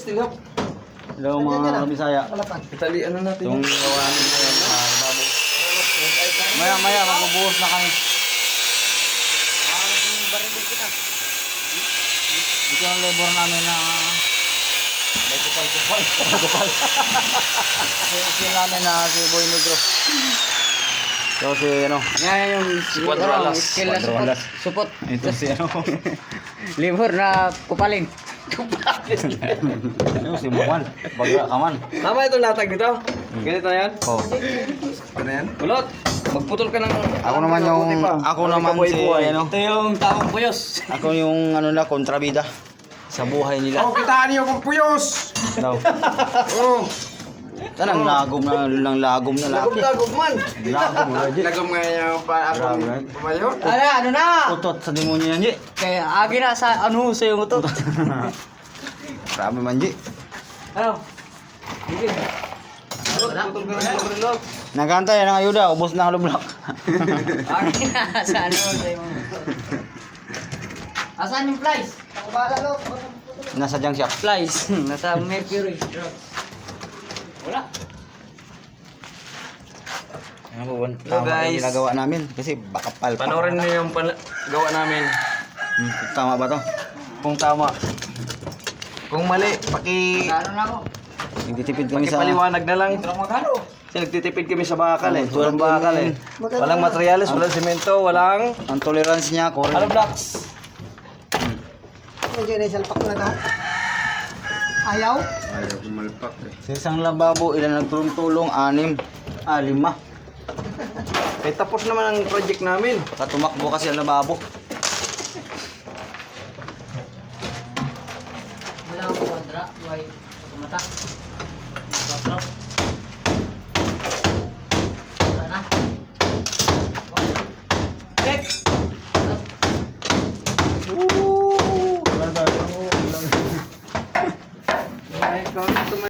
still help. Hello mga kabisaya. Italian na natin. Itong gawa namin ngayon mga babo. Maya magbubuhos na kami. Ito ang labor namin na may kupal. Ito namin na si Boy Negro. So si ano? Yan yung Quadralas. skill na Quadralas. supot. Ito si ano? Libur na kupalin. Ano si Buwan? Baga kaman. Tama itong latag dito. Ganito na yan. Oh. Ano yan? Kulot. Magputol ka ng... Ako naman si ano? Ito yung taong puyos. Ako yung ano na kontrabida sa buhay nila. Oh, kitaan niyo kung puyos! Daw. Oh, Tanang lagom na laki. lagom man. Lagom na di. Lagom nga yung pa ako Grabe. pumayo. Ano na? Utot sa demonyo yan, Ji. Kaya agi na sa ano sa yung ito. Grabe man, Ji. Ano? Sige. Putol ka ng kulot. Nagantay ng ayuda, ubos na ang lublak. Agi na sa ano sa yung... Asan yung flies? Nasa junk shop. Flies. Nasa Mercury. Wala. Ano po, Hello, guys. yung ginagawa namin kasi bakapal pa. Panoorin niyo yung gawa namin. Tama ba to? Kung tama. Kung mali, Ano na ako? Nagtitipid kami sa... pakipaliwanag na lang. Magkano? Kasi nagtitipid kami sa bakal eh. Tulad Walang bakal eh. Walang materials, walang semento, walang... Ang tolerance niya, Ano blocks? Ayaw? Ayaw kumalpak eh. sa isang lababo, ilan nagtulong-tulong? 6. 5. Eh tapos naman ang project namin. Katumakbo kasi ang lababo. Wala akong kwadra. Why? Kumata. Kwadra. Wala na. Check!